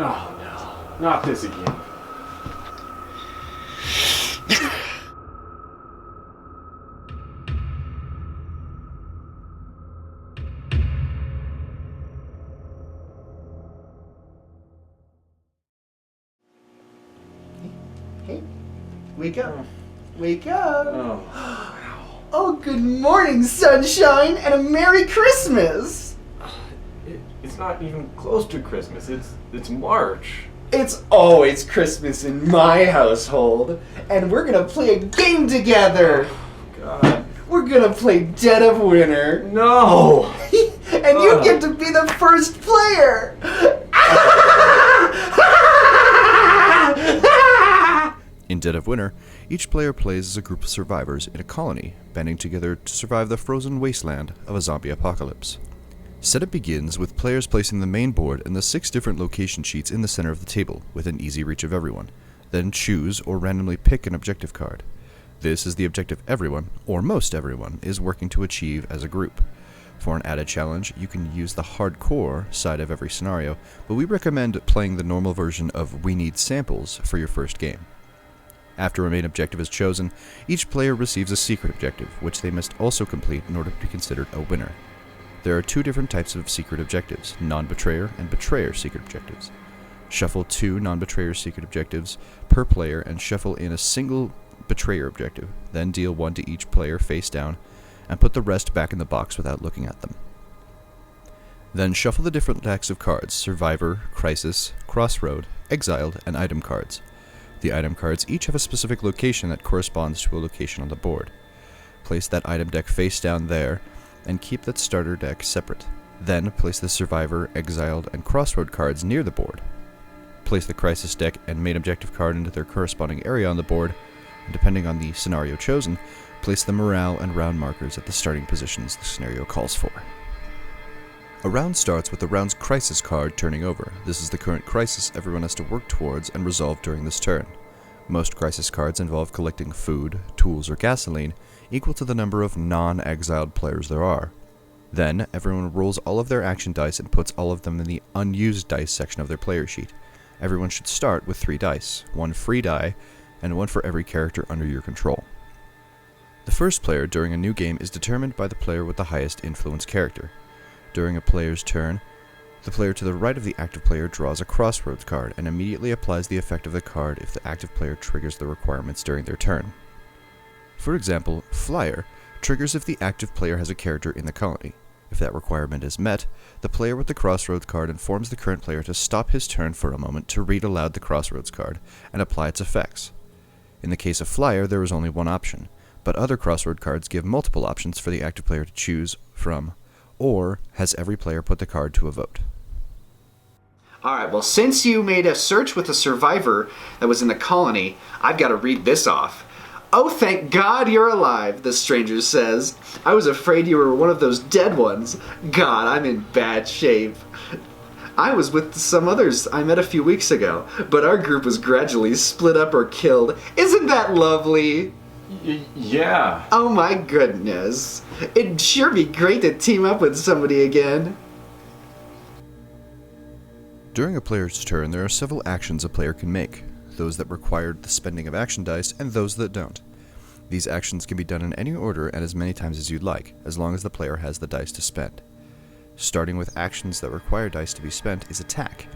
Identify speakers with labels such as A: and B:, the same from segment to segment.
A: Oh no, not this again.
B: Hey, wake up. Wake up.
A: Oh.
B: Oh, good morning, sunshine, and a Merry Christmas.
A: It's not even close to Christmas. It's March.
B: It's always Christmas in my household, and we're gonna play a game together.
A: God.
B: We're gonna play Dead of Winter.
A: No.
B: And you get to be the first player.
C: In Dead of Winter, each player plays as a group of survivors in a colony, banding together to survive the frozen wasteland of a zombie apocalypse. Setup begins with players placing the main board and the 6 different location sheets in the center of the table, within easy reach of everyone. Then choose or randomly pick an objective card. This is the objective everyone, or most everyone, is working to achieve as a group. For an added challenge, you can use the hardcore side of every scenario, but we recommend playing the normal version of We Need Samples for your first game. After a main objective is chosen, each player receives a secret objective, which they must also complete in order to be considered a winner. There are 2 different types of secret objectives, non-betrayer and betrayer secret objectives. Shuffle 2 non-betrayer secret objectives per player and shuffle in a single betrayer objective, then deal 1 to each player face down, and put the rest back in the box without looking at them. Then shuffle the different decks of cards, Survivor, Crisis, Crossroad, Exiled, and Item cards. The item cards each have a specific location that corresponds to a location on the board. Place that item deck face down there, and keep that starter deck separate. Then place the Survivor, Exiled, and Crossroad cards near the board. Place the Crisis deck and main objective card into their corresponding area on the board, and depending on the scenario chosen, place the morale and round markers at the starting positions the scenario calls for. A round starts with the round's Crisis card turning over. This is the current crisis everyone has to work towards and resolve during this turn. Most Crisis cards involve collecting food, tools, or gasoline equal to the number of non-exiled players there are. Then, everyone rolls all of their action dice and puts all of them in the unused dice section of their player sheet. Everyone should start with 3 dice, 1 free die, and 1 for every character under your control. The first player during a new game is determined by the player with the highest influence character. During a player's turn, the player to the right of the active player draws a Crossroads card and immediately applies the effect of the card if the active player triggers the requirements during their turn. For example, Flyer triggers if the active player has a character in the colony. If that requirement is met, the player with the Crossroads card informs the current player to stop his turn for a moment to read aloud the Crossroads card and apply its effects. In the case of Flyer, there is only one option, but other Crossroad cards give multiple options for the active player to choose from, or has every player put the card to a vote.
B: Alright, well, since you made a search with a survivor that was in the colony, I've got to read this off. "Oh, thank God you're alive," the stranger says. "I was afraid you were one of those dead ones. God, I'm in bad shape. I was with some others I met a few weeks ago, but our group was gradually split up or killed. Isn't that lovely?"
A: Yeah.
B: Oh my goodness. It'd sure be great to team up with somebody again.
C: During a player's turn, there are several actions a player can make, those that require the spending of action dice and those that don't. These actions can be done in any order and as many times as you'd like, as long as the player has the dice to spend. Starting with actions that require dice to be spent is attack.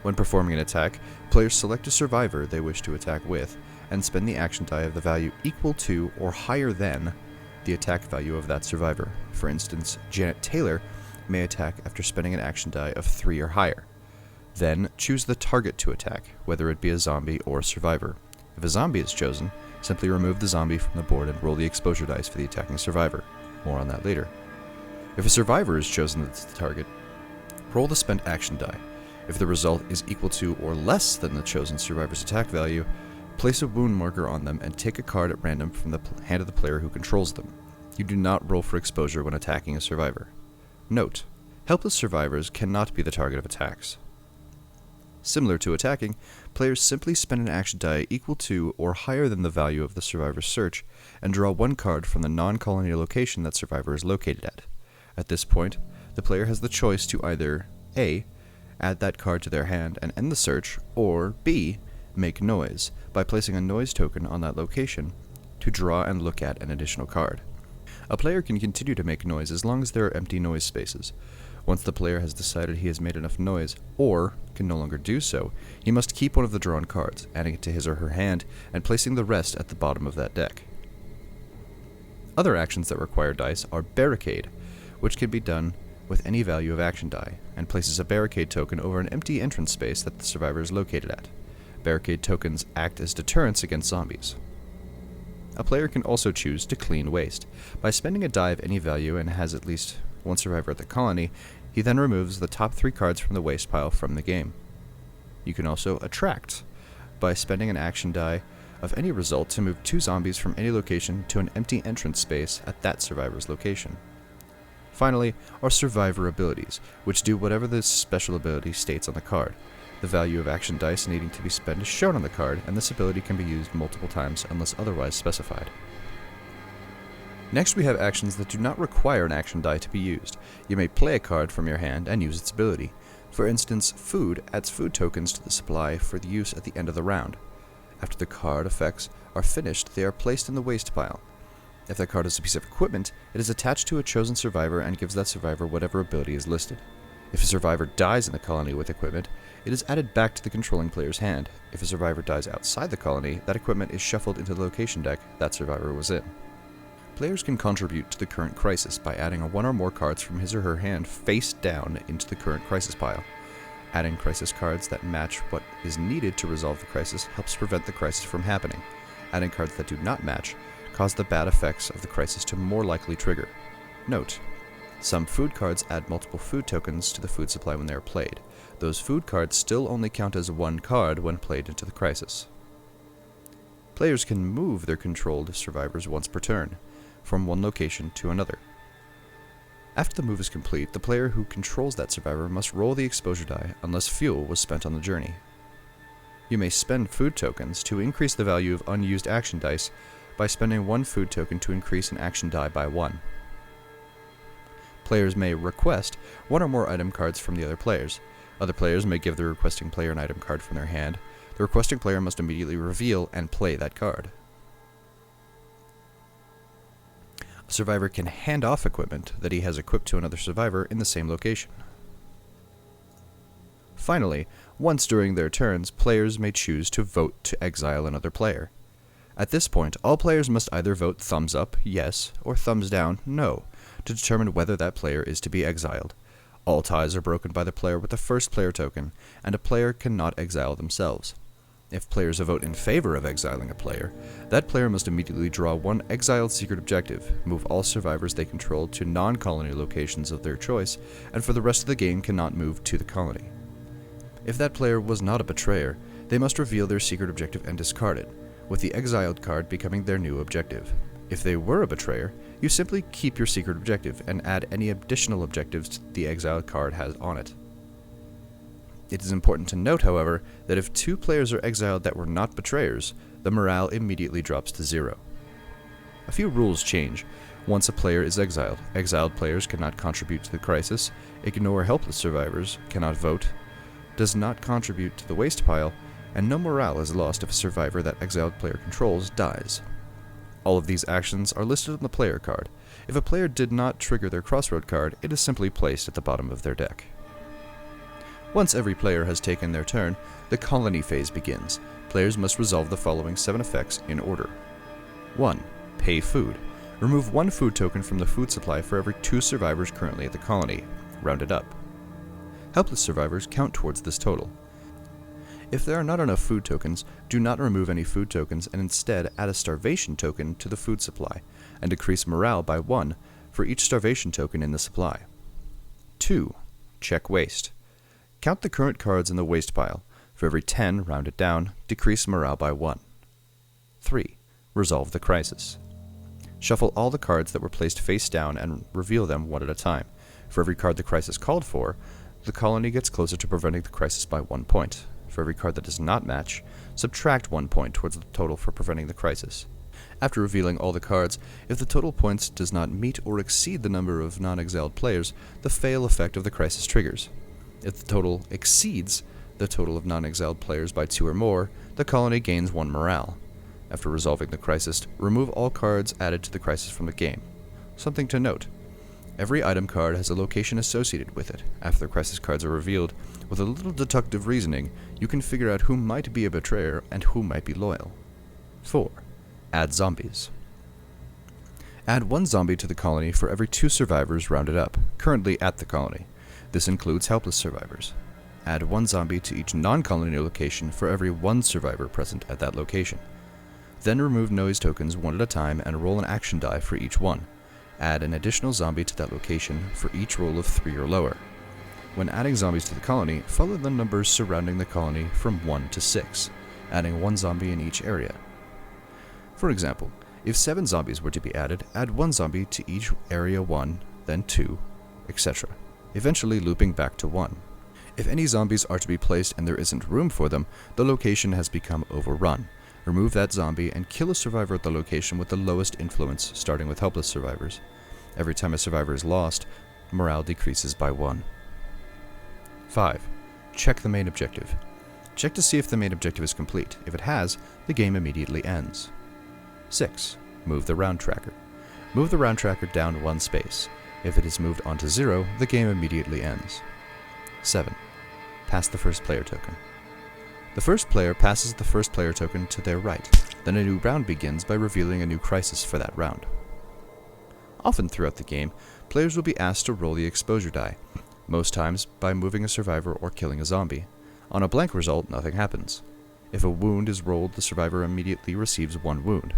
C: When performing an attack, players select a survivor they wish to attack with, and spend the action die of the value equal to or higher than the attack value of that survivor. For instance, Janet Taylor may attack after spending an action die of 3 or higher. Then, choose the target to attack, whether it be a zombie or a survivor. If a zombie is chosen, simply remove the zombie from the board and roll the exposure dice for the attacking survivor. More on that later. If a survivor is chosen as the target, roll the spent action die. If the result is equal to or less than the chosen survivor's attack value, place a wound marker on them and take a card at random from the hand of the player who controls them. You do not roll for exposure when attacking a survivor. Note: helpless survivors cannot be the target of attacks. Similar to attacking, players simply spend an action die equal to or higher than the value of the survivor's search and draw 1 card from the non-colony location that survivor is located at. At this point, the player has the choice to either A. add that card to their hand and end the search, or B. Make noise, by placing a noise token on that location to draw and look at an additional card. A player can continue to make noise as long as there are empty noise spaces. Once the player has decided he has made enough noise, or can no longer do so, he must keep one of the drawn cards, adding it to his or her hand, and placing the rest at the bottom of that deck. Other actions that require dice are Barricade, which can be done with any value of action die, and places a barricade token over an empty entrance space that the survivor is located at. Barricade tokens act as deterrents against zombies. A player can also choose to clean waste. By spending a die of any value and has at least one survivor at the colony, he then removes the top 3 cards from the waste pile from the game. You can also attract, by spending an action die of any result to move 2 zombies from any location to an empty entrance space at that survivor's location. Finally, are survivor abilities, which do whatever the special ability states on the card. The value of action dice needing to be spent is shown on the card, and this ability can be used multiple times unless otherwise specified. Next, we have actions that do not require an action die to be used. You may play a card from your hand and use its ability. For instance, Food adds food tokens to the supply for the use at the end of the round. After the card effects are finished, they are placed in the waste pile. If that card is a piece of equipment, it is attached to a chosen survivor and gives that survivor whatever ability is listed. If a survivor dies in the colony with equipment, it is added back to the controlling player's hand. If a survivor dies outside the colony, that equipment is shuffled into the location deck that survivor was in. Players can contribute to the current crisis by adding 1 or more cards from his or her hand face down into the current crisis pile. Adding crisis cards that match what is needed to resolve the crisis helps prevent the crisis from happening. Adding cards that do not match cause the bad effects of the crisis to more likely trigger. Note: some food cards add multiple food tokens to the food supply when they are played. Those food cards still only count as 1 card when played into the crisis. Players can move their controlled survivors once per turn, from one location to another. After the move is complete, the player who controls that survivor must roll the exposure die unless fuel was spent on the journey. You may spend food tokens to increase the value of unused action dice by spending 1 food token to increase an action die by 1. Players may request 1 or more item cards from the other players. Other players may give the requesting player an item card from their hand. The requesting player must immediately reveal and play that card. A survivor can hand off equipment that he has equipped to another survivor in the same location. Finally, once during their turns, players may choose to vote to exile another player. At this point, all players must either vote thumbs up, yes, or thumbs down, no, to determine whether that player is to be exiled. All ties are broken by the player with the first player token, and a player cannot exile themselves. If players vote in favor of exiling a player, that player must immediately draw 1 exiled secret objective, move all survivors they control to non-colony locations of their choice, and for the rest of the game cannot move to the colony. If that player was not a betrayer, they must reveal their secret objective and discard it, with the exiled card becoming their new objective. If they were a betrayer, you simply keep your secret objective and add any additional objectives the exiled card has on it. It is important to note, however, that if 2 players are exiled that were not betrayers, the morale immediately drops to 0. A few rules change. Once a player is exiled, exiled players cannot contribute to the crisis, ignore helpless survivors, cannot vote, does not contribute to the waste pile, and no morale is lost if a survivor that exiled player controls dies. All of these actions are listed on the player card. If a player did not trigger their Crossroad card, it is simply placed at the bottom of their deck. Once every player has taken their turn, the colony phase begins. Players must resolve the following 7 effects in order. 1. Pay food. Remove 1 food token from the food supply for every 2 survivors currently at the colony. Rounded up. Helpless survivors count towards this total. If there are not enough food tokens, do not remove any food tokens and instead add a starvation token to the food supply, and decrease morale by 1 for each starvation token in the supply. 2. Check waste. Count the current cards in the waste pile. For every 10, round it down, decrease morale by 1. 3. Resolve the crisis. Shuffle all the cards that were placed face down and reveal them one at a time. For every card the crisis called for, the colony gets closer to preventing the crisis by 1 point. For every card that does not match, subtract 1 point towards the total for preventing the crisis. After revealing all the cards, if the total points does not meet or exceed the number of non-exiled players, the fail effect of the crisis triggers. If the total exceeds the total of non-exiled players by 2 or more, the colony gains 1 morale. After resolving the crisis, remove all cards added to the crisis from the game. Something to note. Every item card has a location associated with it. After the crisis cards are revealed, with a little deductive reasoning, you can figure out who might be a betrayer and who might be loyal. 4. Add zombies. Add 1 zombie to the colony for every 2 survivors rounded up, currently at the colony. This includes helpless survivors. Add 1 zombie to each non-colony location for every 1 survivor present at that location. Then remove noise tokens 1 at a time and roll an action die for each one. Add an additional zombie to that location for each roll of 3 or lower. When adding zombies to the colony, follow the numbers surrounding the colony from 1 to 6, adding 1 zombie in each area. For example, if 7 zombies were to be added, add 1 zombie to each area 1, then 2, etc., eventually looping back to 1. If any zombies are to be placed and there isn't room for them, the location has become overrun. Remove that zombie and kill a survivor at the location with the lowest influence, starting with helpless survivors. Every time a survivor is lost, morale decreases by 1. 5. Check the main objective. Check to see if the main objective is complete. If it has, the game immediately ends. 6. Move the round tracker. Move the round tracker down 1 space. If it is moved onto 0, the game immediately ends. 7. Pass the first player token. The first player passes the first player token to their right. Then a new round begins by revealing a new crisis for that round. Often throughout the game, players will be asked to roll the exposure die, most times by moving a survivor or killing a zombie. On a blank result, nothing happens. If a wound is rolled, the survivor immediately receives 1 wound.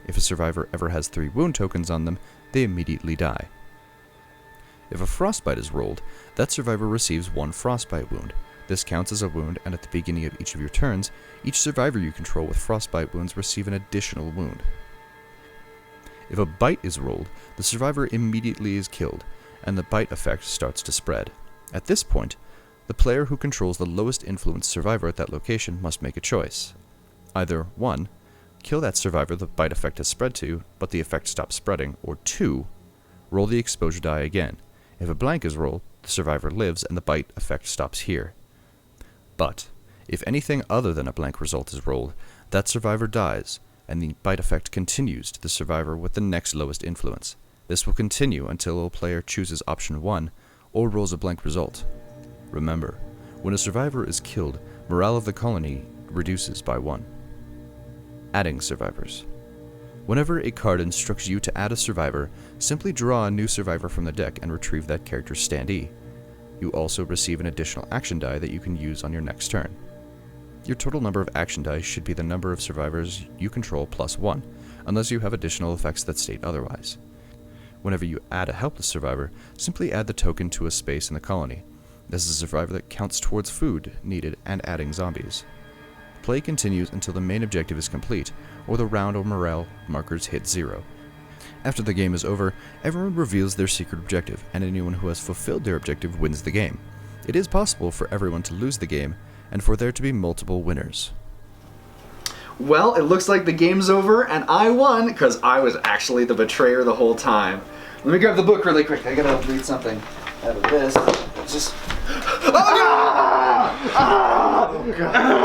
C: If a survivor ever has 3 wound tokens on them, they immediately die. If a frostbite is rolled, that survivor receives 1 frostbite wound. This counts as a wound, and at the beginning of each of your turns, each survivor you control with frostbite wounds receive an additional wound. If a bite is rolled, the survivor immediately is killed, and the bite effect starts to spread. At this point, the player who controls the lowest influence survivor at that location must make a choice. Either 1. Kill that survivor the bite effect has spread to, but the effect stops spreading, or 2. Roll the exposure die again. If a blank is rolled, the survivor lives and the bite effect stops here. But, if anything other than a blank result is rolled, that survivor dies, and the bite effect continues to the survivor with the next lowest influence. This will continue until a player chooses option 1, or rolls a blank result. Remember, when a survivor is killed, morale of the colony reduces by 1. Adding survivors. Whenever a card instructs you to add a survivor, simply draw a new survivor from the deck and retrieve that character's standee. You also receive an additional action die that you can use on your next turn. Your total number of action die should be the number of survivors you control plus 1, unless you have additional effects that state otherwise. Whenever you add a helpless survivor, simply add the token to a space in the colony. This is a survivor that counts towards food needed and adding zombies. Play continues until the main objective is complete, or the round or morale markers hit 0. After the game is over, everyone reveals their secret objective, and anyone who has fulfilled their objective wins the game. It is possible for everyone to lose the game, and for there to be multiple winners.
B: Well, it looks like the game's over, and I won, because I was actually the betrayer the whole time. Let me grab the book really quick. I gotta read something out of this. It's just... Oh, God! Oh, God!